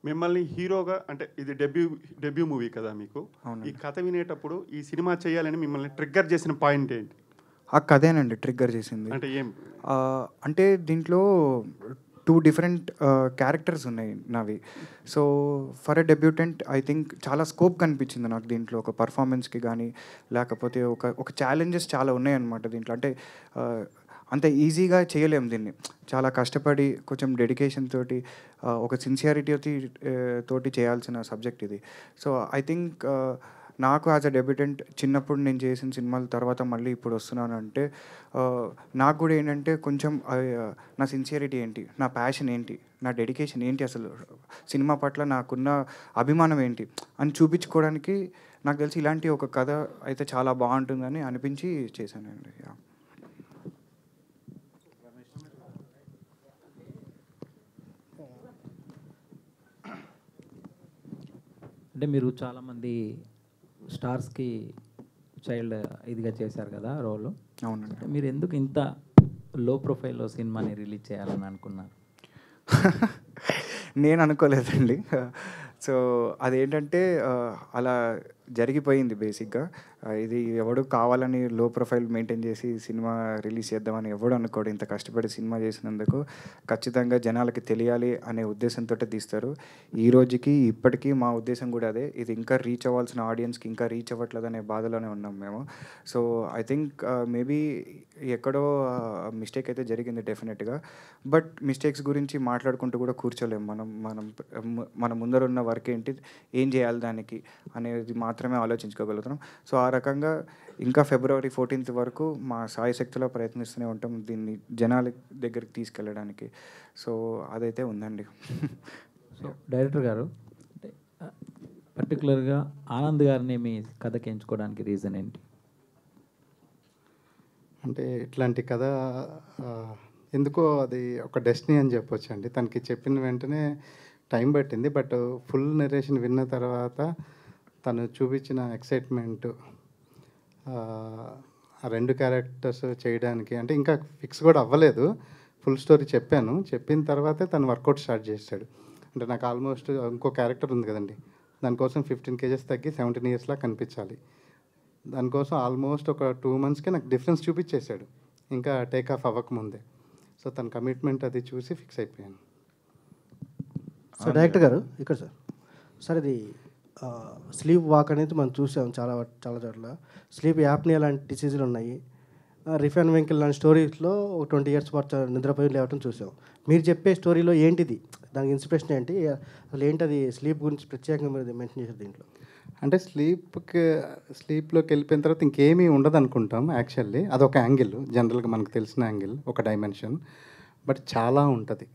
మిమ్మల్ని హీరోగా అంటే ఇది డెబ్యూ మూవీ కదా మీకు. అవునండి. ఈ కథ వినేటప్పుడు ఈ సినిమా చేయాలని మిమ్మల్ని ట్రిగ్గర్ చేసిన పాయింట్ ఏంటి? ఆ కథేనండి ట్రిగ్గర్ చేసింది. అంటే ఏం? అంటే దీంట్లో 2 డిఫరెంట్ క్యారెక్టర్స్ ఉన్నాయి నావి. So, for a debutant I think చాలా స్కోప్ కనిపించింది నాకు దీంట్లో. ఒక పర్ఫార్మెన్స్‌కి గానీ, లేకపోతే ఒక ఛాలెంజెస్ చాలా ఉన్నాయన్నమాట దీంట్లో. అంటే అంత ఈజీగా చేయలేము దీన్ని. చాలా కష్టపడి కొంచెం డెడికేషన్ తోటి ఒక సిన్సియారిటీ తోటి చేయాల్సిన సబ్జెక్ట్ ఇది. సో, ఐ థింక్ నాకు యాజ్ అ డెబ్యూటెంట్ చిన్నప్పుడు నేను చేసిన సినిమాల తర్వాత మళ్ళీ ఇప్పుడు వస్తున్నానంటే నాకు కూడా ఏంటంటే కొంచెం నా సిన్సియారిటీ ఏంటి, నా ప్యాషన్ ఏంటి, నా డెడికేషన్ ఏంటి, అసలు సినిమా పట్ల నాకున్న అభిమానం ఏంటి అని చూపించుకోవడానికి నాకు తెలిసి ఇలాంటి ఒక కథ అయితే చాలా బాగుంటుందని అనిపించి చేశానండి. అంటే మీరు చాలామంది స్టార్స్కి చైల్డ్ ఇదిగా చేశారు కదా రోల్. అవునండి. మీరు ఎందుకు ఇంత లో ప్రొఫైల్లో సినిమాని రిలీజ్ చేయాలని అనుకున్నారు? నేను అనుకోలేదండి. సో అదేంటంటే అలా జరిగిపోయింది బేసిక్గా. ఇది ఎవడు కావాలని లో ప్రొఫైల్ మెయింటైన్ చేసి సినిమా రిలీజ్ చేద్దామని ఎవడు అనుకోడు. ఇంత కష్టపడి సినిమా చేసినందుకు ఖచ్చితంగా జనాలకి తెలియాలి అనే ఉద్దేశంతో తీస్తారు. ఈ రోజుకి ఇప్పటికీ మా ఉద్దేశం కూడా అదే. ఇది ఇంకా రీచ్ అవ్వాల్సిన ఆడియన్స్కి ఇంకా రీచ్ అవ్వట్లేదనే బాధలోనే ఉన్నాం మేము. సో ఐ థింక్ మేబీ ఎక్కడో మిస్టేక్ అయితే జరిగింది డెఫినెట్గా. బట్ మిస్టేక్స్ గురించి మాట్లాడుకుంటూ కూడా కూర్చోలేము. మన ముందర ఉన్న వర్క్ ఏంటి, ఏం చేయాలి దానికి అనేది మాత్రమే ఆలోచించుకోగలుగుతున్నాం. సో ఆ రకంగా ఇంకా February 14th వరకు మా సాయశక్తిలో ప్రయత్నిస్తూనే ఉంటాం దీన్ని జనాల దగ్గరికి తీసుకెళ్ళడానికి. సో అదైతే ఉందండి. సో డైరెక్టర్ గారు, అంటే పర్టికులర్గా ఆనంద్ గారిని మీ కథకి ఎంచుకోవడానికి రీజన్ ఏంటి? అంటే ఇట్లాంటి కథ ఎందుకో అది ఒక డెస్టినీ అని చెప్పొచ్చు అండి. తనకి చెప్పిన వెంటనే టైం పట్టింది. బట్ ఫుల్ నెరేషన్ విన్న తర్వాత తను చూపించిన ఎక్సైట్మెంట్, ఆ 2 క్యారెక్టర్స్ చేయడానికి అంటే ఇంకా ఫిక్స్ కూడా అవ్వలేదు. ఫుల్ స్టోరీ చెప్పిన తర్వాతే తను వర్కౌట్ స్టార్ట్ చేశాడు. అంటే నాకు ఆల్మోస్ట్ ఇంకో క్యారెక్టర్ ఉంది కదండి, దానికోసం 15 kgs తగ్గి 17 yearsలా కనిపించాలి. దానికోసం ఆల్మోస్ట్ ఒక 2 monthsకే నాకు డిఫరెన్స్ చూపించేశాడు, ఇంకా టేక్ ఆఫ్ అవ్వకముందే. సో తన కమిట్మెంట్ అది చూసి ఫిక్స్ అయిపోయాను. సార్ డైరెక్టర్ గారు ఇక్కడ సార్ ఇది స్లీప్ వాక్ అనేది మనం చూసాం చాలా చోట్ల. స్లీప్ యాప్నియా లాంటి డిసీజులు ఉన్నాయి. రిఫైన్ వెంకిల్ లాంటి స్టోరీస్లో 20 years పాటు నిద్రపోయి లేవటం చూసాం. మీరు చెప్పే స్టోరీలో ఏంటిది, దానికి ఇన్స్పిరేషన్ ఏంటి, అసలు ఏంటది స్లీప్ గురించి ప్రత్యేకంగా మీరు మెన్షన్ చేశారు దీంట్లో? అంటే స్లీప్లోకి వెళ్ళిపోయిన తర్వాత ఇంకేమీ ఉండదు అనుకుంటాం యాక్చువల్లీ. అదొక యాంగిల్, జనరల్గా మనకు తెలిసిన యాంగిల్, ఒక డైమెన్షన్. బట్ చాలా ఉంటుంది,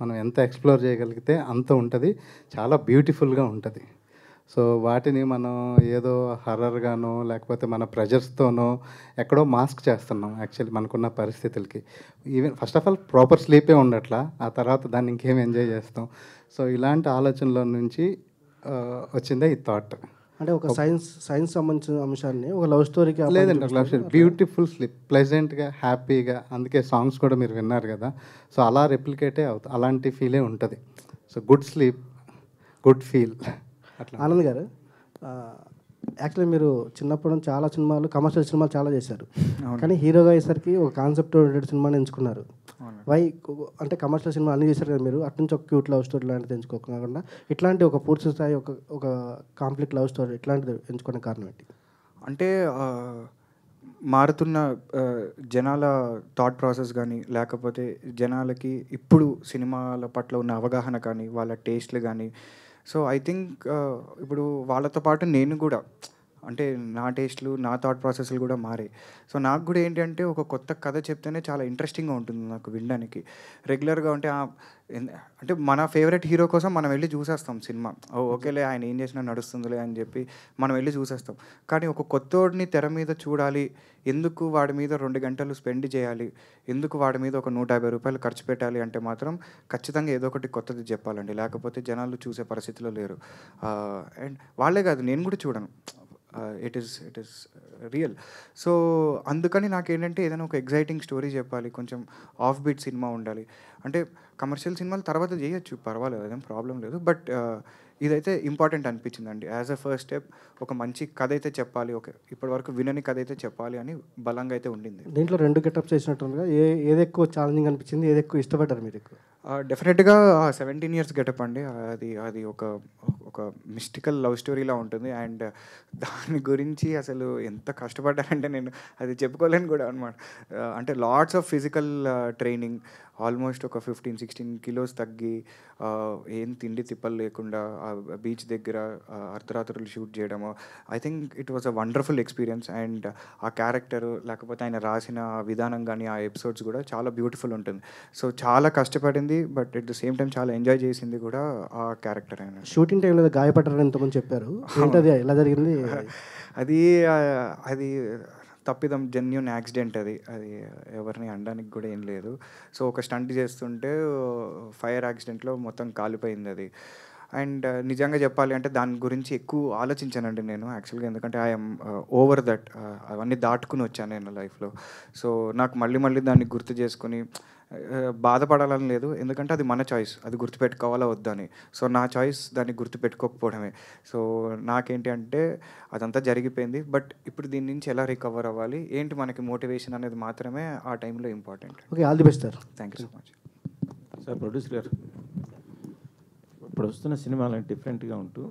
మనం ఎంత ఎక్స్ప్లోర్ చేయగలిగితే అంత ఉంటుంది, చాలా బ్యూటిఫుల్గా ఉంటుంది. సో వాటిని మనం ఏదో హర్రర్గానో లేకపోతే మన ప్రెజర్స్తోనో ఎక్కడో మాస్క్ చేస్తున్నాం యాక్చువల్లీ మనకున్న పరిస్థితులకి. Even first of all proper స్లీపే ఉండట్లా, ఆ తర్వాత దాన్ని ఇంకేం ఎంజాయ్ చేస్తాం. సో ఇలాంటి ఆలోచనల నుంచి వచ్చిందే ఈ థాట్. అంటే ఒక సైన్స్ సంబంధించిన అంశాన్ని ఒక లవ్ స్టోరీకి లేదండి, ఒక లవ్ స్టోరీ బ్యూటిఫుల్ స్లీప్, ప్లెజెంట్గా, హ్యాపీగా. అందుకే సాంగ్స్ కూడా మీరు విన్నారు కదా, సో అలా రెప్లికేటే అవుతుంది, అలాంటి ఫీలే ఉంటుంది. So good sleep, good feel అట్లా. ఆనంద్ గారు, యాక్చువల్లీ మీరు చిన్నప్పుడు చాలా సినిమాలు, కమర్షియల్ సినిమాలు చాలా చేశారు. కానీ హీరోగా అయ్యేసరికి ఒక కాన్సెప్ట్ రిలేటెడ్ సినిమాని ఎంచుకున్నారు. వై అంటే కమర్షియల్ సినిమా అన్నీ చేశారు కదా మీరు, అట్నుంచి ఒక క్యూట్ లవ్ స్టోరీ లాంటిది ఎంచుకోకుండా ఇట్లాంటి ఒక పూర్తి స్థాయి ఒక కాంప్లీట్ లవ్ స్టోరీ ఇట్లాంటిది ఎంచుకునే కారణం ఏంటి? అంటే మారుతున్న జనాల థాట్ ప్రాసెస్ కానీ, లేకపోతే జనాలకి ఇప్పుడు సినిమాల పట్ల ఉన్న అవగాహన కానీ, వాళ్ళ టేస్ట్లు కానీ. సో ఐ థింక్ ఇప్పుడు వాళ్ళతో పాటు నేను కూడా అంటే నా టేస్ట్లు, నా థాట్ ప్రాసెస్లు కూడా మారాయి. సో నాకు కూడా ఏంటంటే ఒక కొత్త కథ చెప్తేనే చాలా ఇంట్రెస్టింగ్గా ఉంటుంది నాకు వినడానికి. రెగ్యులర్గా అంటే అంటే మన ఫేవరెట్ హీరో కోసం మనం వెళ్ళి చూసేస్తాం సినిమా. ఓకేలే ఆయన ఏం చేసినా నడుస్తుందిలే అని చెప్పి మనం వెళ్ళి చూసేస్తాం. కానీ ఒక కొత్తోడిని తెర మీద చూడాలి, ఎందుకు వాడి మీద 2 గంటలు స్పెండ్ చేయాలి, ఎందుకు వాడి మీద ఒక 150 రూపాయలు ఖర్చు పెట్టాలి అంటే మాత్రం ఖచ్చితంగా ఏదో ఒకటి కొత్తది చెప్పాలండి, లేకపోతే జనాలు చూసే పరిస్థితిలో లేరు. అండ్ వాళ్ళే కాదు, నేను కూడా చూడను. It is real. సో అందుకని నాకేంటంటే ఏదైనా ఒక ఎగ్జైటింగ్ స్టోరీ చెప్పాలి, కొంచెం ఆఫ్ బీట్ సినిమా ఉండాలి. అంటే కమర్షియల్ సినిమాలు తర్వాత చేయొచ్చు, పర్వాలేదు, అదేం ప్రాబ్లం లేదు. బట్ ఇదైతే ఇంపార్టెంట్ అనిపించిందండి. యాజ్ అ ఫస్ట్ స్టెప్ ఒక మంచి కథ అయితే చెప్పాలి, ఒక ఇప్పటివరకు వినని కథ అయితే చెప్పాలి అని బలంగా అయితే ఉండింది. దీంట్లో 2 గెటప్స్ చేసినట్టుగా ఏది ఎక్కువ ఛాలెంజింగ్ అనిపించింది, ఏది ఎక్కువ ఇష్టపడ్డారు మీరు ఎక్కువ? డెఫినెట్గా 17 ఇయర్స్ గెటప్ అండి. అది ఒక మిస్టికల్ లవ్ స్టోరీలా ఉంటుంది. అండ్ దాని గురించి అసలు ఎంత కష్టపడ్డానంటే నేను అది చెప్పుకోలేను కూడా అనమాట. అంటే lots of physical training, almost ఒక 15-16 కిలోస్ తగ్గి, ఏం తిండి తిప్పలు లేకుండా బీచ్ దగ్గర అర్ధరాత్రులు షూట్ చేయడము. I think it was a wonderful experience. And ఆ క్యారెక్టరు లేకపోతే ఆయన రాసిన విధానం కానీ ఆ ఎపిసోడ్స్ కూడా చాలా బ్యూటిఫుల్ ఉంటుంది. సో చాలా కష్టపడింది, but at the same time చాలా ఎంజాయ్ చేసింది కూడా ఆ క్యారెక్టర్ అయినా. షూటింగ్ టైంలో గాయపడ్డారని ఎంతమంది చెప్పారు, ఏంటది, ఎలా జరిగింది? అది తప్పిదం, జెన్యూన్ యాక్సిడెంట్. అది ఎవరిని అనడానికి కూడా ఏం లేదు. సో ఒక స్టంట్ చేస్తుంటే ఫైర్ యాక్సిడెంట్లో మొత్తం కాలిపోయింది అది. అండ్ నిజంగా చెప్పాలి అంటే దాని గురించి ఎక్కువ ఆలోచించానండి నేను యాక్చువల్గా, ఎందుకంటే ఐఎమ్ ఓవర్ దట్. అవన్నీ దాటుకుని వచ్చాను నేను లైఫ్లో. సో నాకు మళ్ళీ దాన్ని గుర్తు చేసుకుని బాధపడాలని లేదు, ఎందుకంటే అది మన చాయిస్, అది గుర్తుపెట్టుకోవాలా వద్దని. సో నా చాయిస్ దాన్ని గుర్తుపెట్టుకోకపోవడమే. సో నాకేంటి అంటే అదంతా జరిగిపోయింది, బట్ ఇప్పుడు దీని నుంచి ఎలా రికవర్ అవ్వాలి, ఏంటి మనకి మోటివేషన్ అనేది మాత్రమే ఆ టైంలో important. Okay, all the best sir. Thank you so much. Sir producer గారు, ఇప్పుడు వస్తున్న సినిమాలను డిఫరెంట్గా ఉంటూ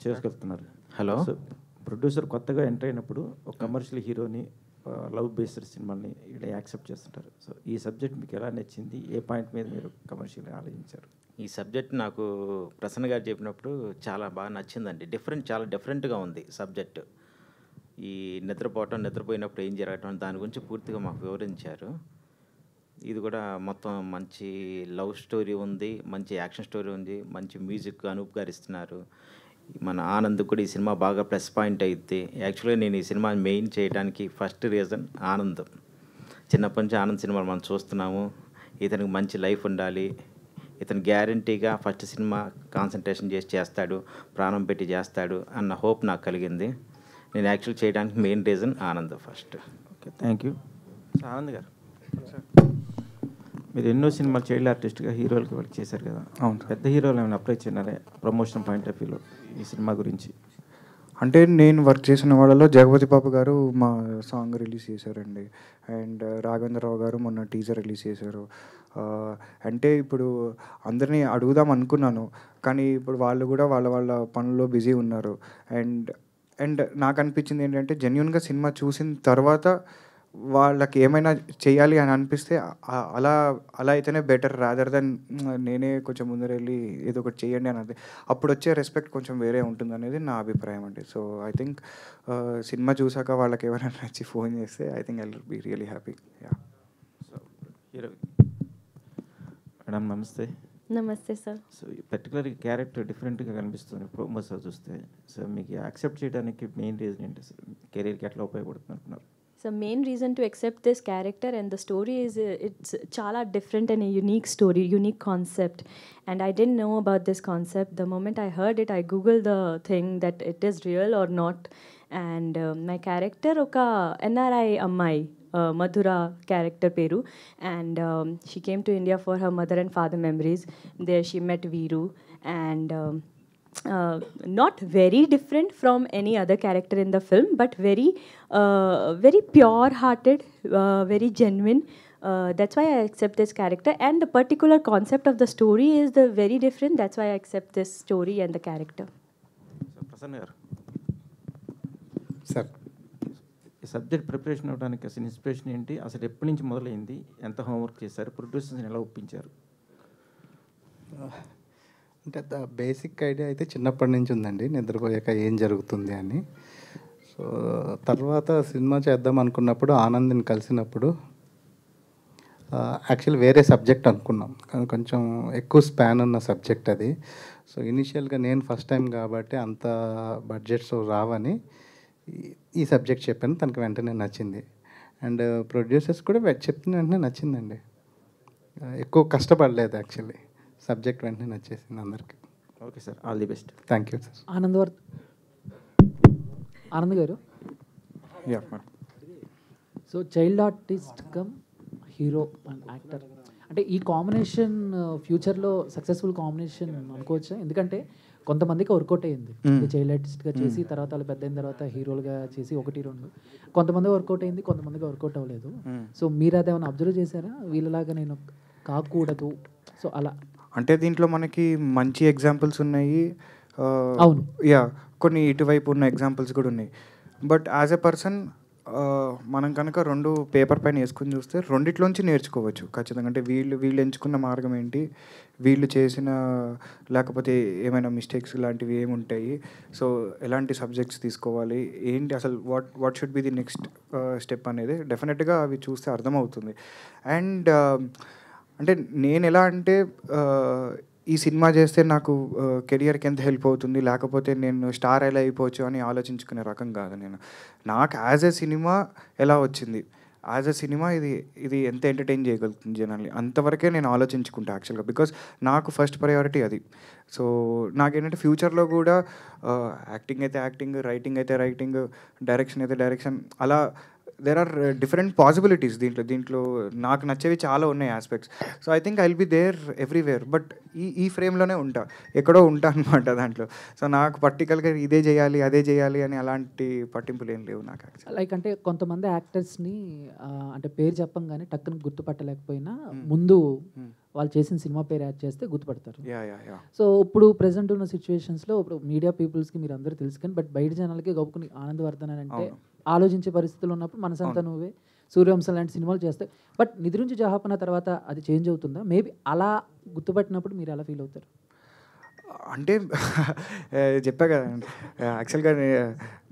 చేసుకెళ్తున్నారు. హలో. సో ప్రొడ్యూసర్ కొత్తగా ఎంటర్ అయినప్పుడు ఒక కమర్షియల్ హీరోని లవ్ బేస్డ్ సినిమాని ఇక్కడ యాక్సెప్ట్ చేస్తుంటారు. సో ఈ సబ్జెక్ట్ మీకు ఎలా నచ్చింది, ఏ పాయింట్ మీద మీరు కమర్షియల్గా ఆలోచించారు? ఈ సబ్జెక్ట్ నాకు ప్రసన్న గారు చెప్పినప్పుడు చాలా బాగా నచ్చిందండి. చాలా డిఫరెంట్గా ఉంది సబ్జెక్టు. ఈ నిద్రపోయినప్పుడు ఏం జరగటం దాని గురించి పూర్తిగా మాకు వివరించారు. ఇది కూడా మొత్తం మంచి లవ్ స్టోరీ ఉంది, మంచి యాక్షన్ స్టోరీ ఉంది, మంచి మ్యూజిక్ అనూప్ గారు ఇస్తున్నారు. మన ఆనంద్ కూడా ఈ సినిమా బాగా ప్లస్ పాయింట్ అయింది. యాక్చువల్గా నేను ఈ సినిమా మెయిన్ చేయడానికి ఫస్ట్ రీజన్ ఆనంద్. చిన్నప్పటి నుంచి ఆనంద్ సినిమాలు మనం చూస్తున్నాము. ఇతనికి మంచి లైఫ్ ఉండాలి, ఇతను గ్యారంటీగా ఫస్ట్ సినిమా కాన్సన్ట్రేషన్ చేస్తాడు, ప్రాణం పెట్టి చేస్తాడు అన్న హోప్ నాకు కలిగింది. నేను యాక్చువల్ చేయడానికి main reason Anand first. Okay, thank you. Anand గారు, మీరు ఎన్నో సినిమాలు చైల్డ్ ఆర్టిస్ట్గా హీరోలకి వర్క్ చేశారు కదా. అవును. పెద్ద హీరోలు ఏమైనా అప్లై చేయనారా ప్రమోషన్ పాయింట్ ఆఫ్ వ్యూలో ఈ సినిమా గురించి? అంటే నేను వర్క్ చేసిన వాళ్ళలో జగపతి బాబు గారు మా సాంగ్ రిలీజ్ చేశారండి. అండ్ రాఘవేంద్రరావు గారు మొన్న టీజర్ రిలీజ్ చేశారు. అంటే ఇప్పుడు అందరినీ అడుగుదాం అనుకున్నాను, కానీ ఇప్పుడు వాళ్ళు కూడా వాళ్ళ పనుల్లో బిజీ ఉన్నారు. అండ్ నాకు అనిపించింది ఏంటంటే జెన్యున్గా సినిమా చూసిన తర్వాత వాళ్ళకి ఏమైనా చేయాలి అని అనిపిస్తే అలా అయితేనే బెటర్, రాదర్ దెన్ నేనే కొంచెం ముందర వెళ్ళి ఏదో ఒకటి చేయండి అన్నది. అప్పుడు వచ్చే రెస్పెక్ట్ కొంచెం వేరే ఉంటుంది అనేది నా అభిప్రాయం అండి. సో ఐ థింక్ సినిమా చూసాక వాళ్ళకి ఎవరైనా నచ్చి ఫోన్ చేస్తే I think I will be really happy. Yeah. So hero madam నమస్తే. నమస్తే సార్. సో పర్టికులర్ క్యారెక్టర్ డిఫరెంట్గా కనిపిస్తుంది ప్రోమోస్ చూస్తే. సో మీకు యాక్సెప్ట్ చేయడానికి మెయిన్ రీజన్ ఏంటి సార్? కెరీర్కి ఎట్లా ఉపయోగపడుతుంది అనుకున్నారు? So main reason to accept this character and the story is it's chala different and a unique story, unique concept. And I didn't know about this concept. The moment I heard it, I googled the thing that it is real or not. And my character oka NRI Ammai, Madhura character Peru. And she came to India for her mother and father memories. There she met Veeru. And not very different from any other character in the film, but very pure-hearted, very genuine. That's why I accept this character. And the particular concept of the story is the very different. That's why I accept this story and the character. So Prasanna గారు, sir ఈ subject preparation అవ్వడానికి అసలు inspiration ఏంటి? అసలు ఎప్పటి నుంచి మొదలైంది? ఎంత హోంవర్క్ చేశారు? ప్రొడ్యూసర్స్ని ఎలా ఒప్పించారు? అంటే బేసిక్ ఐడియా అయితే చిన్నప్పటి నుంచి ఉందండి, నిద్రపోయాక ఏం జరుగుతుంది అని. సో తర్వాత సినిమా చేద్దాం అనుకున్నప్పుడు ఆనంద్ని కలిసినప్పుడు యాక్చువల్లీ వేరే సబ్జెక్ట్ అనుకున్నాం, కానీ కొంచెం ఎక్కువ స్పాన్ ఉన్న సబ్జెక్ట్ అది. సో ఇనిషియల్గా నేను ఫస్ట్ టైం కాబట్టి అంత బడ్జెట్స్ రావని ఈ సబ్జెక్ట్ చెప్పాను, తనకు వెంటనే నచ్చింది. అండ్ ప్రొడ్యూసర్స్ కూడా చెప్పిన వెంటనే నచ్చిందండి, ఎక్కువ కష్టపడలేదు యాక్చువల్లీ, సబ్జెక్ట్ వెంటనే నచ్చేసింది అందరికి. Okay sir, all the best. Thank you sir. Anand గారు, yeah so child artist come hero and actor అంటే ఈ కాంబినేషన్ ఫ్యూచర్లో సక్సెస్ఫుల్ కాంబినేషన్ అనుకోవచ్చా? ఎందుకంటే కొంతమందికి వర్కౌట్ అయ్యింది చైల్డ్ ఆర్టిస్ట్గా చేసి తర్వాత వాళ్ళు పెద్ద అయిన తర్వాత హీరోలుగా చేసి 1-2, కొంతమంది వర్కౌట్ అయింది, కొంతమందికి వర్కౌట్ అవ్వలేదు. సో మీరు అదేమైనా అబ్జర్వ్ చేశారా? వీళ్ళలాగా నేను కాకూడదు, సో అలా. అంటే దీంట్లో మనకి మంచి ఎగ్జాంపుల్స్ ఉన్నాయి, అవును. యా కొన్ని ఇటువైపు ఉన్న ఎగ్జాంపుల్స్ కూడా ఉన్నాయి. బట్ యాజ్ ఎ పర్సన్ మనం కనుక 2 పేపర్ పైన వేసుకుని చూస్తే రెండిట్లోంచి నేర్చుకోవచ్చు ఖచ్చితంగా. అంటే వీళ్ళు ఎంచుకున్న మార్గం ఏంటి, వీళ్ళు చేసిన లేకపోతే ఏమైనా మిస్టేక్స్ లాంటివి ఏముంటాయి, సో ఎలాంటి సబ్జెక్ట్స్ తీసుకోవాలి, ఏంటి అసలు what should be the next step అనేది డెఫినెట్గా అవి చూస్తే అర్థమవుతుంది. అండ్ అంటే నేను ఎలా అంటే ఈ సినిమా చేస్తే నాకు కెరియర్కి ఎంత హెల్ప్ అవుతుంది, లేకపోతే నేను స్టార్ ఎలా అయిపోవచ్చు అని ఆలోచించుకునే రకం కాదు నేను. నాకు యాజ్ ఎ సినిమా ఎలా వచ్చింది, యాజ్ ఎ సినిమా ఇది ఎంత ఎంటర్టైన్ చేయగలుగుతుంది జనాల్ని, అంతవరకే నేను ఆలోచించుకుంటా యాక్చువల్గా. బికాస్ నాకు ఫస్ట్ ప్రయారిటీ అది. సో నాకేంటంటే ఫ్యూచర్లో కూడా యాక్టింగ్ అయితే యాక్టింగ్, రైటింగ్ అయితే రైటింగ్, డైరెక్షన్ అయితే డైరెక్షన్, అలా దేర్ ఆర్ డిఫరెంట్ పాసిబిలిటీస్ దీంట్లో నాకు నచ్చేవి చాలా ఉన్నాయి aspects. So I think I will be there everywhere. But ఈ ఫ్రేమ్లోనే ఉంటా, ఎక్కడో ఉంటా అనమాట దాంట్లో. సో నాకు పర్టికులర్గా ఇదే చేయాలి అదే చేయాలి అని అలాంటి పట్టింపులు ఏం లేవు నాకు యాక్చువల్లీ. లైక్ అంటే కొంతమంది యాక్టర్స్ని అంటే పేరు చెప్పంగానే టక్కున గుర్తుపట్టలేకపోయినా ముందు వాళ్ళు చేసిన సినిమా పేరు యాడ్ చేస్తే గుర్తుపడతారు. సో ఇప్పుడు ప్రెసెంట్ ఉన్న సిచ్యువేషన్స్లో ఇప్పుడు మీడియా పీపుల్స్కి మీరు అందరూ తెలుసు కానీ బట్ బయట జనాలకి గొప్పకుని ఆనందవర్ధన్ అంటే ఆలోచించే పరిస్థితులు ఉన్నప్పుడు మనసంతా నువ్వే, సూర్యవంశం లాంటి సినిమాలు చేస్తాయి. బట్ నిద్రించి జహాపన తర్వాత అది చేంజ్ అవుతుందా? మేబీ అలా గుర్తుపట్టినప్పుడు మీరు ఎలా ఫీల్ అవుతారు? అంటే చెప్పా కదా యాక్చువల్గా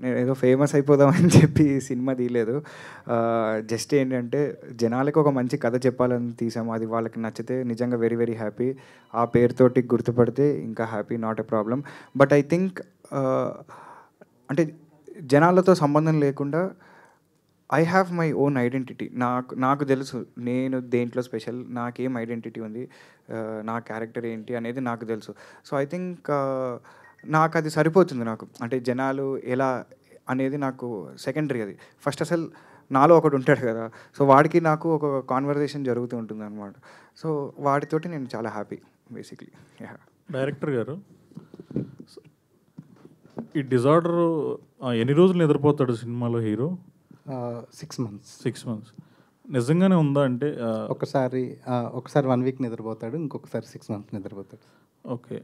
నేను ఏదో ఫేమస్ అయిపోదామని చెప్పి సినిమా తీయలేదు. జస్ట్ ఏంటంటే జనాలకి ఒక మంచి కథ చెప్పాలని తీసాము, అది వాళ్ళకి నచ్చితే నిజంగా వెరీ వెరీ హ్యాపీ. ఆ పేరుతోటి గుర్తుపడితే ఇంకా happy, not a problem. But I think అంటే జనాలతో సంబంధం లేకుండా I have my own identity. నాకు తెలుసు నేను దేంట్లో స్పెషల్, నాకేం ఐడెంటిటీ ఉంది, నా క్యారెక్టర్ ఏంటి అనేది నాకు తెలుసు. సో ఐ థింక్ నాకు అది సరిపోతుంది. నాకు అంటే జనాలు ఎలా అనేది నాకు సెకండరీ. అది ఫస్ట్ అసలు నాలో ఒకడు ఉంటాడు కదా, సో వాడికి నాకు ఒక కాన్వర్జేషన్ జరుగుతూ ఉంటుంది అనమాట. సో వాడితోటి నేను చాలా హ్యాపీ బేసిక్లీ. డైరెక్టర్ గారు, ఈ డిజార్డర్ ఎన్ని రోజులు నిద్రపోతాడు సినిమాలో హీరో? 6 months. 6 months నిజంగానే ఉందా? అంటే ఒకసారి 1 week నిద్రపోతాడు, ఇంకొకసారి 6 months నిద్రపోతాడు. ఓకే,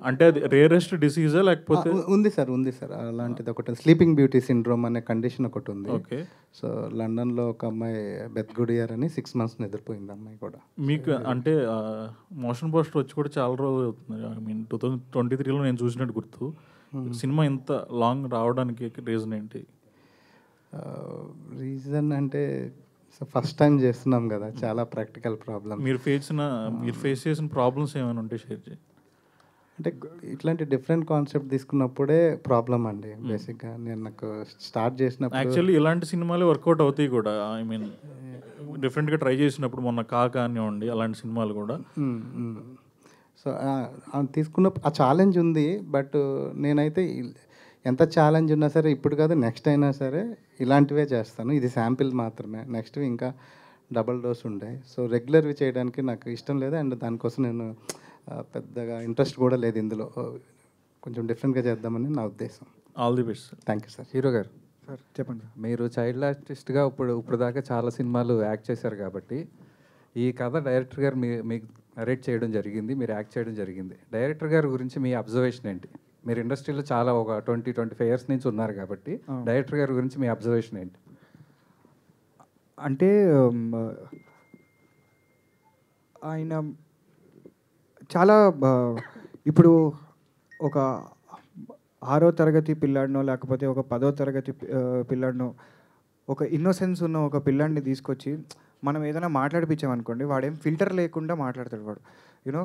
అంటే అది రేరెస్ట్ డిసీజా లేకపోతే? ఉంది సార్ అలాంటిది ఒకటి స్లీపింగ్ బ్యూటీ సిండ్రోమ్ అనే కండిషన్ ఒకటి ఉంది. ఓకే. సో లండన్లో ఒక అమ్మాయి బెత్ గుడియర్ అని 6 months నిద్రపోయింది అమ్మాయి కూడా. మీకు అంటే మోషన్ పోస్టర్ వచ్చి కూడా చాలా రోజులు అవుతుంది. ఐ మీన్ 2023లో నేను చూసినట్టు గుర్తు. సినిమా ఇంత లాంగ్ రావడానికి రీజన్ ఏంటి? రీజన్ అంటే ఫస్ట్ టైం చేస్తున్నాం కదా, చాలా ప్రాక్టికల్ ప్రాబ్లమ్. మీరు ఫేస్ చేసిన ప్రాబ్లమ్స్ ఏమైనా ఉంటే షేర్ చేయండి. అంటే ఇట్లాంటి డిఫరెంట్ కాన్సెప్ట్ తీసుకున్నప్పుడే ప్రాబ్లం అండి బేసిక్గా. నేను నాకు స్టార్ట్ చేసినప్పుడు యాక్చువల్లీ ఇలాంటి సినిమాలే వర్కౌట్ అవుతాయి కూడా. ఐ మీన్ డిఫరెంట్గా ట్రై చేసినప్పుడు మొన్న కాకా అనివ్వండి, అలాంటి సినిమాలు కూడా. సో తీసుకున్నప్పుడు ఆ ఛాలెంజ్ ఉంది. బట్ నేనైతే ఎంత ఛాలెంజ్ ఉన్నా సరే ఇప్పుడు కాదు నెక్స్ట్ అయినా సరే ఇలాంటివే చేస్తాను. ఇది శాంపిల్ మాత్రమే, నెక్స్ట్వి ఇంకా డబల్ డోస్ ఉండే. సో రెగ్యులర్వి చేయడానికి నాకు ఇష్టం లేదు, అండ్ దానికోసం నేను పెద్దగా ఇంట్రెస్ట్ కూడా లేదు ఇందులో. కొంచెం డిఫరెంట్గా చేద్దామని నా ఉద్దేశం. All the best. Thank you sir. Hero గారు సార్ చెప్పండి. మీరు చైల్డ్ ఆర్టిస్ట్గా ఇప్పుడు దాకా చాలా సినిమాలు యాక్ట్ చేశారు కాబట్టి ఈ కథ డైరెక్టర్ గారు మీకు నరేట్ చేయడం జరిగింది, మీరు యాక్ట్ చేయడం జరిగింది. డైరెక్టర్ గారి గురించి మీ అబ్జర్వేషన్ ఏంటి? మీరు ఇండస్ట్రీలో చాలా ఒక 20-25 years నుంచి ఉన్నారు కాబట్టి డైరెక్టర్ గారి గురించి మీ అబ్జర్వేషన్ ఏంటి? అంటే ఆయన చాలా ఇప్పుడు ఒక 6వ తరగతి పిల్లాడినో లేకపోతే ఒక 10వ తరగతి పిల్లాడినో ఒక ఇన్నోసెన్స్ ఉన్న ఒక పిల్లాడిని తీసుకొచ్చి మనం ఏదైనా మాట్లాడిపించామనుకోండి, వాడేం ఫిల్టర్ లేకుండా మాట్లాడతాడు. వాడు యూనో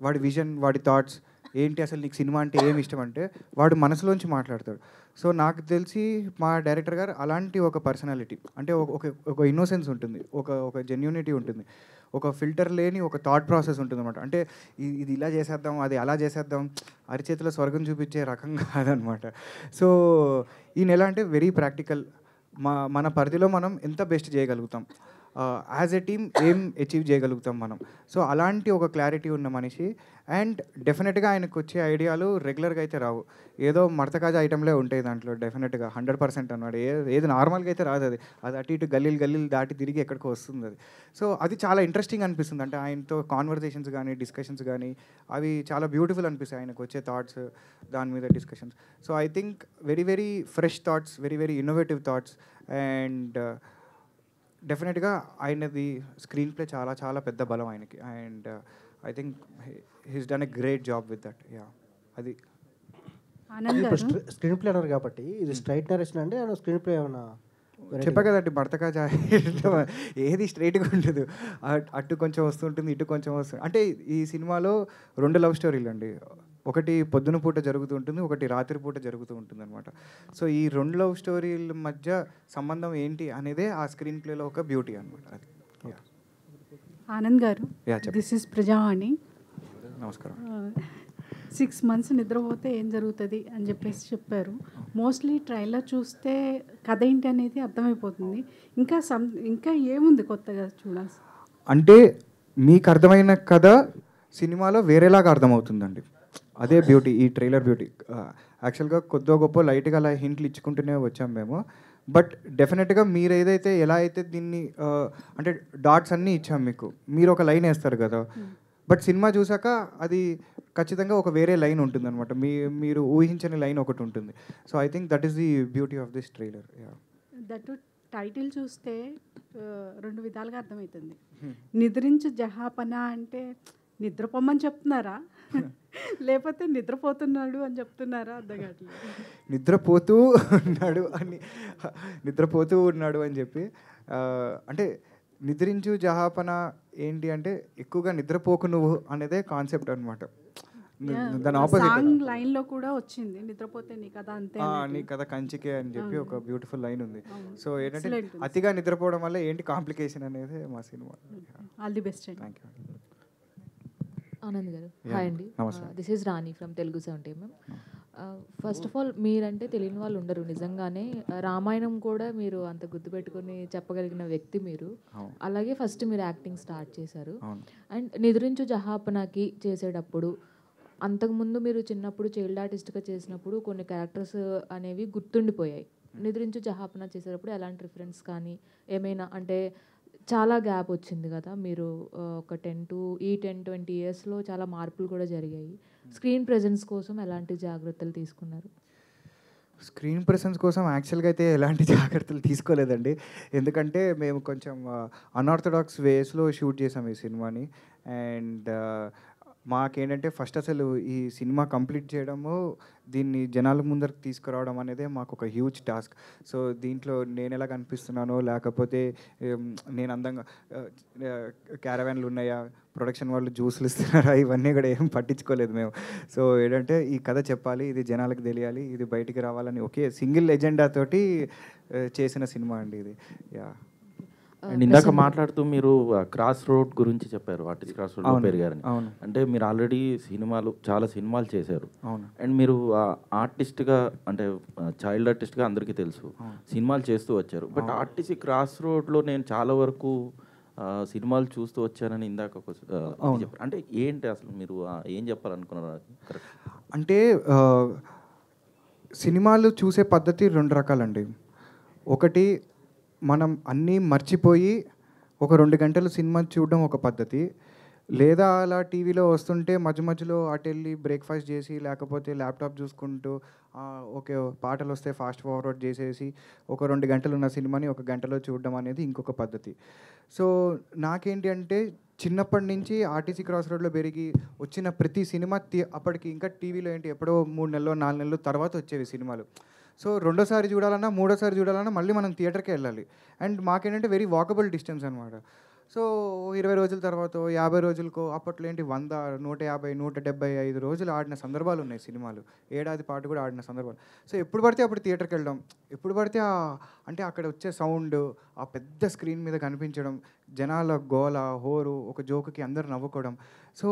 వాడి విజన్, వాడి థాట్స్ ఏంటి అసలు నీకు సినిమా అంటే ఏమి ఇష్టం అంటే వాడు మనసులోంచి మాట్లాడతాడు. సో నాకు తెలిసి మా డైరెక్టర్ గారు అలాంటి ఒక పర్సనాలిటీ, అంటే ఒక ఇన్నోసెన్స్ ఉంటుంది, ఒక జెన్యూనిటీ ఉంటుంది, ఒక ఫిల్టర్ లేని ఒక థాట్ ప్రాసెస్ ఉంటుంది అనమాట. అంటే ఇది ఇలా చేసేద్దాం, అది అలా చేసేద్దాం, అరిచేతిలో స్వర్గం చూపించే రకం కాదనమాట. సో ఈయన ఎలా అంటే వెరీ ప్రాక్టికల్. మన పరిధిలో మనం ఎంత బెస్ట్ చేయగలుగుతాం, యాజ్ ఎ టీమ్ ఏం అచీవ్ చేయగలుగుతాం మనం. సో అలాంటి ఒక క్లారిటీ ఉన్న మనిషి. అండ్ డెఫినెట్గా ఆయనకు వచ్చే ఐడియాలు రెగ్యులర్గా అయితే రావు, ఏదో మడతకాజా ఐటెంలే ఉంటాయి దాంట్లో డెఫినెట్గా 100% అన్నాడు. ఏది నార్మల్గా అయితే రాదు, అది అటు ఇటు గల్లీలు దాటి తిరిగి ఎక్కడికో వస్తుంది అది. సో అది చాలా ఇంట్రెస్టింగ్ అనిపిస్తుంది. అంటే ఆయనతో కాన్వర్జేషన్స్ కానీ డిస్కషన్స్ కానీ అవి చాలా బ్యూటిఫుల్ అనిపిస్తాయి, ఆయనకు వచ్చే థాట్స్ దాని మీద discussions. So I think very very fresh thoughts, very very innovative thoughts. And డెఫినెట్గా ఆయనది స్క్రీన్ ప్లే చాలా చాలా పెద్ద బలం ఆయనకి. And I think he's done a great job with that. Yeah, అది స్క్రీన్ ప్లే అన్నారు కాబట్టి ఇది స్ట్రైట్ నరేషన్ అండి, స్క్రీన్ ప్లే ఏమన్నా చెప్పా కదండి, మడతకాజా ఏది స్ట్రైట్గా ఉండదు, అటు కొంచెం వస్తుంటుంది, ఇటు కొంచెం వస్తుంది. అంటే ఈ సినిమాలో 2 లవ్ స్టోరీలు అండి, ఒకటి పొద్దున పూట జరుగుతూ ఉంటుంది, ఒకటి రాత్రి పూట జరుగుతూ ఉంటుంది అనమాట. సో ఈ 2 లవ్ స్టోరీల మధ్య సంబంధం ఏంటి అనేదే ఆ స్క్రీన్ ప్లేలో ఒక బ్యూటీ అనమాట. అది. ఆనంద్ గారు, దిస్ ఇస్ ప్రజావాణి. నమస్కారం. 6 months నిద్రపోతే ఏం జరుగుతుంది అని చెప్పేసి చెప్పారు. మోస్ట్లీ ట్రైలర్ చూస్తే కథ ఏంటి అనేది అర్థమైపోతుంది. ఇంకా ఏముంది కొత్తగా చూడాల్సి? అంటే మీకు అర్థమైన కథ సినిమాలో వేరేలాగా అర్థమవుతుందండి, అదే బ్యూటీ, ఈ ట్రైలర్ బ్యూటీ. యాక్చువల్గా కొద్దిగా గొప్ప లైట్గా అలా హింట్లు ఇచ్చుకుంటూనే వచ్చాం మేము. బట్ డెఫినెట్గా మీరు ఏదైతే ఎలా అయితే దీన్ని అంటే డాట్స్ అన్నీ ఇచ్చాం మీకు, మీరు ఒక లైన్ వేస్తారు కదా, బట్ సినిమా చూసాక అది ఖచ్చితంగా ఒక వేరే లైన్ ఉంటుంది అనమాట, మీరు ఊహించని లైన్ ఒకటి ఉంటుంది. So I think that is the beauty of this trailer. That title చూస్తే 2 విధాలుగా అర్థమవుతుంది. నిద్రించు జహాపన అంటే నిద్రపోమని చెప్తున్నారా, లేకపోతే నిద్రపోతున్నాడు అని చెప్తున్నారా అర్థం కావట్లేదు. నిద్రపోతూ ఉన్నాడు అని చెప్పి, అంటే నిద్రించు జహాపన ఏంటి అంటే ఎక్కువగా నిద్రపోకు నువ్వు అనేదే కాన్సెప్ట్ అనమాట. దాని ఆపోజిట్ లైన్లో కూడా వచ్చింది, నిద్రపోతే నీ కథ అంతే, నీ కథ కంచికే అని చెప్పి ఒక బ్యూటిఫుల్ లైన్ ఉంది. సో ఏంటంటే అతిగా నిద్రపోవడం వల్ల ఏంటి కాంప్లికేషన్ అనేది మా cinema. All the best. Thank you. Anand గారు, హాయ్ అండి. This is Rani from Telugu 70mm. First of all మీరంటే తెలియని వాళ్ళు ఉండరు నిజంగానే. రామాయణం కూడా మీరు అంత గుర్తుపెట్టుకుని చెప్పగలిగిన వ్యక్తి మీరు. అలాగే ఫస్ట్ మీరు యాక్టింగ్ స్టార్ట్ చేశారు. అండ్ నిద్రించు జహాపనకి చేసేటప్పుడు, అంతకుముందు మీరు చిన్నప్పుడు చైల్డ్ ఆర్టిస్ట్గా చేసినప్పుడు కొన్ని క్యారెక్టర్స్ అనేవి గుర్తుండిపోయాయి. నిద్రించు జహాపన చేసేటప్పుడు ఎలాంటి రిఫరెన్స్ కానీ ఏమైనా, అంటే చాలా గ్యాప్ వచ్చింది కదా, మీరు ఒక 10-20 yearsలో చాలా మార్పులు కూడా జరిగాయి. స్క్రీన్ ప్రెజెన్స్ కోసం ఎలాంటి జాగ్రత్తలు తీసుకున్నారు? స్క్రీన్ ప్రెసెన్స్ కోసం యాక్చువల్గా అయితే ఎలాంటి జాగ్రత్తలు తీసుకోలేదండి, ఎందుకంటే మేము కొంచెం అన్ఆర్థడాక్స్ వేస్లో షూట్ చేసాం ఈ సినిమాని. అండ్ మాకేంటంటే ఫస్ట్ అసలు ఈ సినిమా కంప్లీట్ చేయడము, దీన్ని జనాల ముందరకు తీసుకురావడం అనేది మాకు ఒక హ్యూజ్ టాస్క్. సో దీంట్లో నేను ఎలా కనిపిస్తున్నానో, లేకపోతే నేను అందంగా క్యారవాన్లు ఉన్నాయా, ప్రొడక్షన్ వాళ్ళు జ్యూస్లు ఇస్తున్నారా, ఇవన్నీ కూడా ఏం పట్టించుకోలేదు మేము. సో ఏంటంటే ఈ కథ చెప్పాలి, ఇది జనాలకు తెలియాలి, ఇది బయటికి రావాలని ఒకే సింగిల్ ఎజెండా తోటి చేసిన సినిమా అండి ఇది. యా. అండ్ ఇందాక మాట్లాడుతూ మీరు క్రాస్ రోడ్ గురించి చెప్పారు, ఆర్టిస్ట్ క్రాస్ రోడ్ పేరు గారని. అంటే మీరు ఆల్రెడీ చాలా సినిమాలు చేశారు. అండ్ మీరు ఆర్టిస్ట్గా, అంటే చైల్డ్ ఆర్టిస్ట్గా అందరికీ తెలుసు, సినిమాలు చేస్తూ వచ్చారు. బట్ ఆర్టిస్ట్ క్రాస్ రోడ్లో నేను చాలా వరకు సినిమాలు చూస్తూ వచ్చానని ఇందాక చెప్పారు. అంటే ఏంటి అసలు మీరు ఏం చెప్పాలనుకున్నారు? కరెక్ట్. అంటే సినిమాలు చూసే పద్ధతి 2 రకాలండి. ఒకటి, మనం అన్నీ మర్చిపోయి ఒక 2 గంటలు సినిమా చూడడం ఒక పద్ధతి. లేదా అలా టీవీలో వస్తుంటే మధ్యలో అటు వెళ్ళి బ్రేక్ఫాస్ట్ చేసి, లేకపోతే ల్యాప్టాప్ చూసుకుంటూ ఓకే పాటలు వస్తే ఫాస్ట్ ఫార్వర్డ్ చేసేసి ఒక 2 గంటలు ఉన్న సినిమాని 1 గంటలో చూడడం అనేది ఇంకొక పద్ధతి. సో నాకేంటి అంటే చిన్నప్పటి నుంచి ఆర్టీసీ క్రాస్ రోడ్లో పెరిగి వచ్చిన ప్రతి సినిమా అప్పటికి ఇంకా టీవీలో ఏంటి ఎప్పుడో 3 నెలలు 4 నెలలు తర్వాత వచ్చేవి సినిమాలు. సో రెండోసారి చూడాలన్నా, మూడోసారి చూడాలన్నా మళ్ళీ మనం థియేటర్కి వెళ్ళాలి. అండ్ మాకేంటంటే వెరీ వాకబుల్ డిస్టెన్స్ అనమాట. సో 20 రోజుల తర్వాత 50 రోజులకో అప్పట్లో ఏంటి 100, 150, 175 రోజులు ఆడిన సందర్భాలు ఉన్నాయి సినిమాలు. ఏడాది పాటు కూడా ఆడిన సందర్భాలు. సో ఎప్పుడు పడితే అప్పుడు థియేటర్కి వెళ్ళడం, ఎప్పుడు పడితే అంటే అక్కడ వచ్చే సౌండ్, ఆ పెద్ద స్క్రీన్ మీద కనిపించడం, జనాల గోల, హోరు, ఒక జోకుకి అందరు నవ్వుకోవడం. సో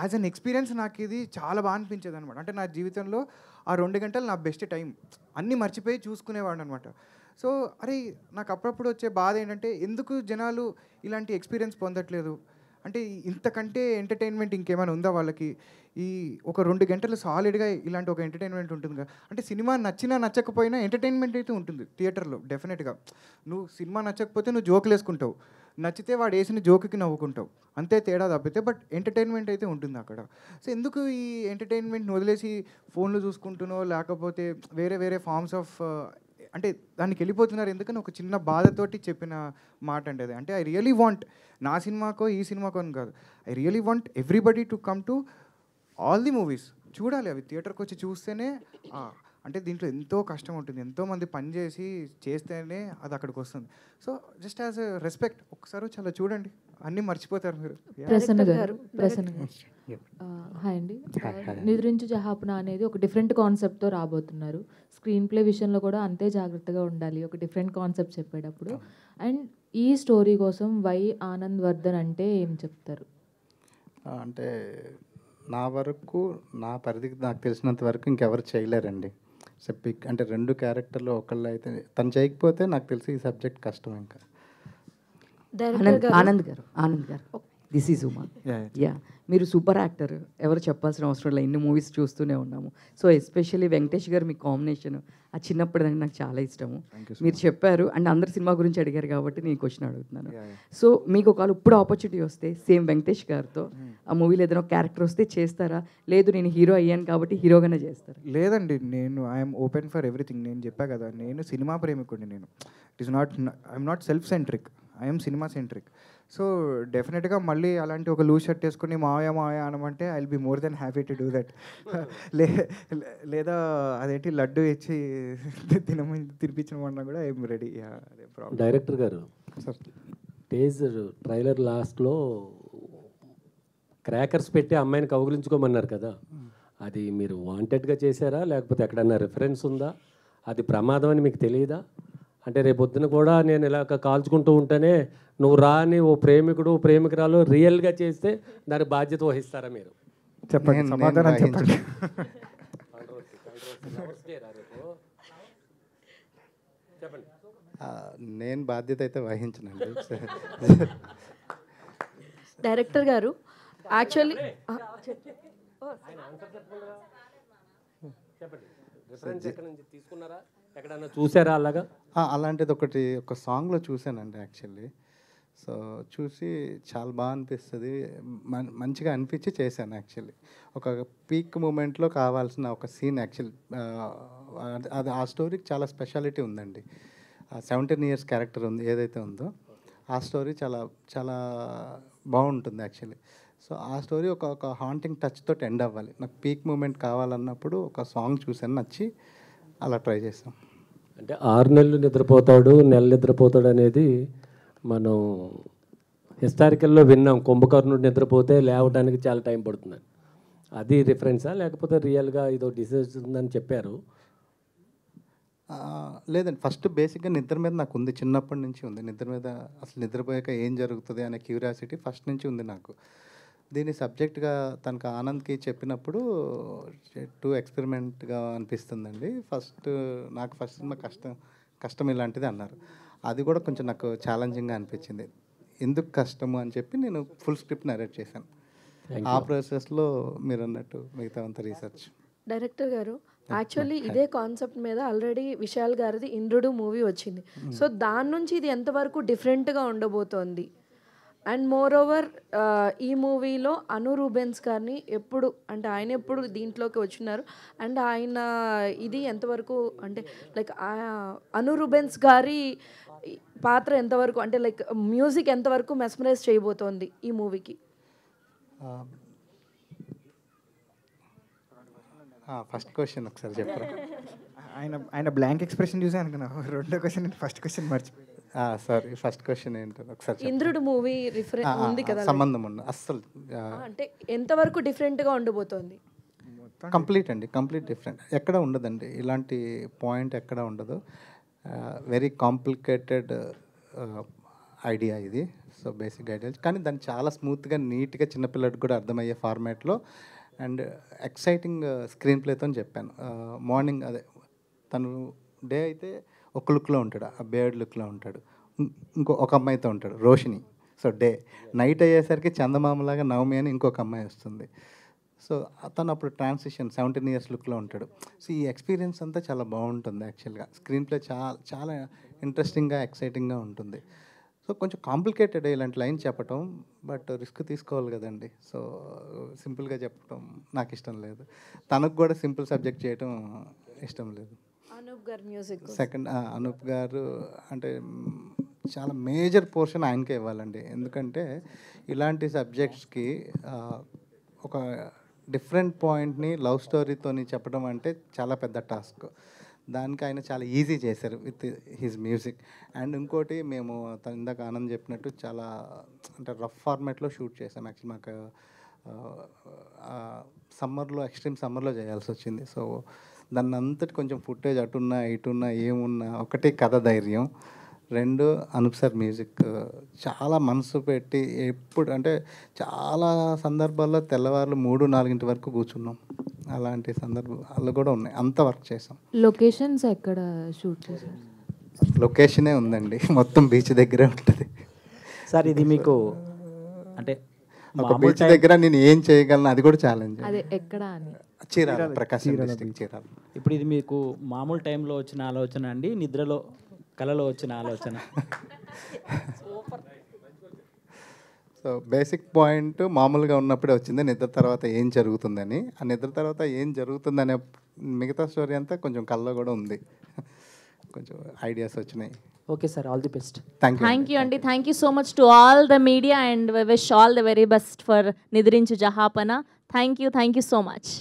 యాజ్ అన్ ఎక్స్పీరియన్స్ నాకు ఇది చాలా బాగా అనిపించేది అనమాట. అంటే నా జీవితంలో ఆ 2 గంటలు నా బెస్ట్ టైం. అన్నీ మర్చిపోయి చూసుకునేవాడు అనమాట. సో అరే నాకు అప్పుడప్పుడు వచ్చే బాధ ఏంటంటే ఎందుకు జనాలు ఇలాంటి ఎక్స్పీరియన్స్ పొందట్లేదు, అంటే ఇంతకంటే ఎంటర్టైన్మెంట్ ఇంకేమైనా ఉందా వాళ్ళకి? ఈ ఒక 2 గంటలు సాలిడ్గా ఇలాంటి ఒక ఎంటర్టైన్మెంట్ ఉంటుంది కదా. అంటే సినిమా నచ్చినా నచ్చకపోయినా ఎంటర్టైన్మెంట్ అయితే ఉంటుంది థియేటర్లో డెఫినెట్గా. నువ్వు సినిమా నచ్చకపోతే నువ్వు జోకులు వేసుకుంటావు, నచ్చితే వాడు వేసిన జోకుకి నవ్వుకుంటావు, అంతే తేడా తప్పితే బట్ ఎంటర్టైన్మెంట్ అయితే ఉంటుంది అక్కడ. సో ఎందుకు ఈ ఎంటర్టైన్మెంట్ని వదిలేసి ఫోన్లు చూసుకుంటునో లేకపోతే వేరే వేరే ఫార్మ్స్ ఆఫ్ అంటే దానికి వెళ్ళిపోతున్నారు ఎందుకని ఒక చిన్న బాధతోటి చెప్పిన మాట అండి అది. అంటే ఐ రియలీ వాంట్, నా సినిమాకో ఈ సినిమాకో అని కాదు, I really want everybody to come to all the movies. చూడాలి అవి, థియేటర్కి వచ్చి చూస్తేనే అంటే దీంట్లో ఎంతో కష్టం ఉంటుంది, ఎంతోమంది పని చేసి చేస్తేనే అది అక్కడికి వస్తుంది. So just as a respect ఒకసారి చాలా చూడండి, అన్నీ మర్చిపోతారు మీరు. ప్రసన్న గారు హాయ్ అండి. నిద్రించు జహాపన అనేది ఒక డిఫరెంట్ కాన్సెప్ట్తో రాబోతున్నారు. స్క్రీన్ ప్లే విషయంలో కూడా అంతే జాగ్రత్తగా ఉండాలి ఒక డిఫరెంట్ కాన్సెప్ట్ చెప్పేటప్పుడు. అండ్ ఈ స్టోరీ కోసం వై ఆనంద్ వర్ధన్ అంటే ఏం చెప్తారు? అంటే నా వరకు, నా పరిధికి నాకు తెలిసినంత వరకు ఇంకెవరు చేయలేరండి. పిక్ అంటే 2 క్యారెక్టర్లు ఒకళ్ళు అయితే తను చేయకపోతే నాకు తెలిసి ఈ సబ్జెక్ట్ కష్టం. ఇంకా ఆనంద్ గారు దిస్ ఈజ్ ఉమా. యా, మీరు సూపర్ యాక్టర్, ఎవరు చెప్పాల్సిన అవసరం లేదు, ఇన్ని మూవీస్ చూస్తూనే ఉన్నాము. సో ఎస్పెషల్లీ వెంకటేష్ గారు మీ కాంబినేషన్ ఆ చిన్నప్పుడు నాకు చాలా ఇష్టము. మీరు చెప్పారు అండ్ అందరు సినిమా గురించి అడిగారు కాబట్టి నేను క్వశ్చన్ అడుగుతున్నాను. సో మీకు ఒకవేళ ఇప్పుడు ఆపర్చునిటీ వస్తే సేమ్ వెంకటేష్ గారితో ఆ మూవీలో ఏదైనా క్యారెక్టర్ వస్తే చేస్తారా? లేదు నేను హీరో అయ్యాను కాబట్టి హీరోగానే చేస్తారా? లేదండి, నేను ఐఎమ్ ఓపెన్ ఫర్ ఎవ్రీథింగ్. నేను చెప్పా కదా, నేను సినిమా ప్రేమికుడిని. నేను it is not, I'm not self centric, I'm cinema centric. So డెఫినెట్గా మళ్ళీ అలాంటి ఒక లూజ్ షర్ట్ వేసుకుని మావయ్య అనమంటే I will be more than happy to do that. లేదా అదేంటి లడ్డు ఇచ్చి తినిపించమన్నా కూడా ఐఎమ్ రెడీ. డైరెక్టర్ గారు టేజర్ ట్రైలర్ లాస్ట్లో క్రాకర్స్ పెట్టి అమ్మాయిని కౌగిలించుకోమన్నారు కదా, అది మీరు వాంటెడ్గా చేశారా లేకపోతే ఎక్కడన్నా రిఫరెన్స్ ఉందా? అది ప్రమాదం అని మీకు తెలియదా? అంటే రేపొద్దున కూడా నేను ఇలా కాల్చుకుంటూ ఉంటేనే నువ్వు రాని ఓ ప్రేమికుడు ప్రేమికురాలు రియల్గా చేస్తే దాని బాధ్యత వహిస్తారా మీరు? చెప్పండి, సమాధానం చెప్పండి. నేను బాధ్యత అయితే వహించనండి. డైరెక్టర్ గారు యాక్చువల్లీ తీసుకున్నారా, ఎక్కడన్నా చూసారా అలాగా? అలాంటిది ఒక సాంగ్లో చూశానండి యాక్చువల్లీ. సో చూసి చాలా బాగా అనిపిస్తుంది, మంచిగా అనిపించి చేశాను యాక్చువల్లీ. ఒక పీక్ మూమెంట్లో కావాల్సిన ఒక సీన్ యాక్చువల్లీ అది ఆ స్టోరీకి చాలా స్పెషాలిటీ ఉందండి. 17 years క్యారెక్టర్ ఉంది ఏదైతే ఉందో ఆ స్టోరీ చాలా చాలా బాగుంటుంది యాక్చువల్లీ. సో ఆ స్టోరీ ఒక హాంటింగ్ టచ్ తోటి ఎండ్ అవ్వాలి. నాకు పీక్ మూమెంట్ కావాలన్నప్పుడు ఒక సాంగ్ చూసాను, నచ్చి అలా ట్రై చేసాం. అంటే 6 నెలలు నిద్రపోతాడు, నెల నిద్రపోతాడు అనేది మనం హిస్టారికల్లో విన్నాం. కుంభకర్ణుడు నిద్రపోతే లేవడానికి చాలా టైం పడుతుందని. అది రిఫరెన్సా లేకపోతే రియల్గా ఇదో డిసీజ్ ఉందని చెప్పారు? లేదండి, ఫస్ట్ బేసిక్గా నిద్ర మీద నాకు ఉంది, చిన్నప్పటి నుంచి ఉంది. నిద్ర మీద అసలు నిద్రపోయాక ఏం జరుగుతుంది అనే క్యూరియాసిటీ ఫస్ట్ నుంచి ఉంది నాకు. దీన్ని సబ్జెక్ట్గా తనకు ఆనంద్కి చెప్పినప్పుడు టూ ఎక్స్పెరిమెంట్గా అనిపిస్తుందండి. నాకు ఫస్ట్ సినిమా కష్టం ఇలాంటిది అన్నారు. అది కూడా కొంచెం నాకు ఛాలెంజింగ్గా అనిపించింది. ఎందుకు కష్టము అని చెప్పి నేను ఫుల్ స్క్రిప్ట్ నరేట్ చేశాను. ఆ ప్రాసెస్లో మీరు అన్నట్టు మిగతా అంత రీసెర్చ్. డైరెక్టర్ గారు యాక్చువల్లీ ఇదే కాన్సెప్ట్ మీద ఆల్రెడీ విశాల్ గారిది ఇంద్రుడు మూవీ వచ్చింది. సో దాని నుంచి ఇది ఎంతవరకు డిఫరెంట్గా ఉండబోతోంది? అండ్ మోర్ ఓవర్ ఈ మూవీలో అను రూబెన్స్ గారిని ఆయన ఎప్పుడు దీంట్లోకి వచ్చినారు అండ్ ఆయన ఇది ఎంతవరకు అంటే లైక్ అను రూబెన్స్ గారి పాత్ర ఎంతవరకు అంటే లైక్ మ్యూజిక్ ఎంతవరకు మెస్మరైజ్ చేయబోతోంది ఈ మూవీకి? ఫస్ట్ క్వశ్చన్ ఒకసారి చెప్పరా? ఆయన బ్లాంక్ ఎక్స్ప్రెషన్ చూసి అనుకున్నా, రెండో క్వశ్చన్ ఫస్ట్ క్వశ్చన్ మర్చిపోయాను. సారీ ఫస్ట్ క్వశ్చన్ ఏంటో ఒకసారి చెప్పండి. ఇంద్రుడు మూవీ ఉంది కదా, సంబంధం ఉన్న అస్సలు అంటే ఎంతవరకు డిఫరెంట్గా ఉండబోతోంది? కంప్లీట్ అండి, కంప్లీట్ డిఫరెంట్. ఎక్కడ ఉండదండి ఇలాంటి పాయింట్, ఎక్కడ ఉండదు. వెరీ కాంప్లికేటెడ్ ఐడియా ఇది. సో బేసిక్ ఐడియా, కానీ దాన్ని చాలా స్మూత్గా నీట్గా చిన్నపిల్లడికి కూడా అర్థమయ్యే ఫార్మాట్లో అండ్ ఎక్సైటింగ్ స్క్రీన్ ప్లేతో చెప్పాను. మార్నింగ్ అదే తను డే అయితే ఒక లుక్లో ఉంటాడు, ఆ బేర్డ్ లుక్లో ఉంటాడు. ఒక అమ్మాయితో ఉంటాడు, రోషిని. సో డే నైట్ అయ్యేసరికి చందమామలాగా నవమి అని ఇంకొక అమ్మాయి వస్తుంది. సో అతను అప్పుడు ట్రాన్సిషన్ 17 years లుక్లో ఉంటాడు. సో ఈ ఎక్స్పీరియన్స్ అంతా చాలా బాగుంటుంది యాక్చువల్గా. స్క్రీన్ ప్లే చాలా చాలా ఇంట్రెస్టింగ్గా ఎక్సైటింగ్గా ఉంటుంది. సో కొంచెం కాంప్లికేటెడ్ ఇలాంటి లైన్ చెప్పటం, బట్ రిస్క్ తీసుకోవాలి కదండి. సో సింపుల్గా చెప్పటం నాకు ఇష్టం లేదు, తనకు కూడా సింపుల్ సబ్జెక్ట్ చేయటం ఇష్టం లేదు. అనూప్ గారు మ్యూజిక్ సెకండ్ అనూప్ గారు అంటే చాలా మేజర్ పోర్షన్ ఆయనకే ఇవ్వాలండి. ఎందుకంటే ఇలాంటి సబ్జెక్ట్స్కి ఒక డిఫరెంట్ పాయింట్ని లవ్ స్టోరీతోని చెప్పడం అంటే చాలా పెద్ద టాస్క్. దానికి ఆయన చాలా ఈజీ చేశారు విత్ హిజ్ మ్యూజిక్. అండ్ ఇంకోటి మేము ఇందాక ఆనంద్ చెప్పినట్టు చాలా అంటే రఫ్ ఫార్మాట్లో షూట్ చేసాం. యాక్చువల్లీ మాకు సమ్మర్లో, ఎక్స్ట్రీమ్ సమ్మర్లో చేయాల్సి వచ్చింది. సో దాన్ని అంతటి కొంచెం ఫుటేజ్ అటున్నా ఇటున్నా ఏమున్నా ఒకటే కథ ధైర్యం. రెండు అనూప్ సార్ మ్యూజిక్ చాలా మనసు పెట్టి ఎప్పుడు అంటే చాలా సందర్భాల్లో తెల్లవారులు 3-4 వరకు కూర్చున్నాం. అలాంటి సందర్భాలు కూడా ఉన్నాయి. అంత వర్క్ చేసాం. లొకేషన్స్ ఎక్కడ షూట్ చేశారు? లొకేషనే ఉందండి, మొత్తం బీచ్ దగ్గరే ఉంటుంది సార్. ఇది మీకు అంటే ఒక బీచ్ దగ్గర నేను ఏం చేయగలను, అది కూడా ఛాలెంజ్. అదే ఎక్కడ అని? చీరాల, ప్రకాశం డిస్ట్రిక్ట్ చీరాల. ఇప్పుడు ఇది మీకు మామూలు టైంలో వచ్చిన ఆలోచన అండి, నిద్రలో కళలో వచ్చిన ఆలోచన? సో బేసిక్ పాయింట్ మామూలుగా ఉన్నప్పుడే వచ్చింది, నిద్ర తర్వాత ఏం జరుగుతుందని. ఆ నిద్ర తర్వాత ఏం జరుగుతుందనే మిగతా స్టోరీ అంతా కొంచెం కళ్ళలో కూడా ఉంది, కొంచెం ఐడియాస్ వచ్చినాయి. Okay sir, all the best. Thank you అండి. Thank you so much to all the media and wish all the very best for Nidrinchu Jahapana. Thank you so much.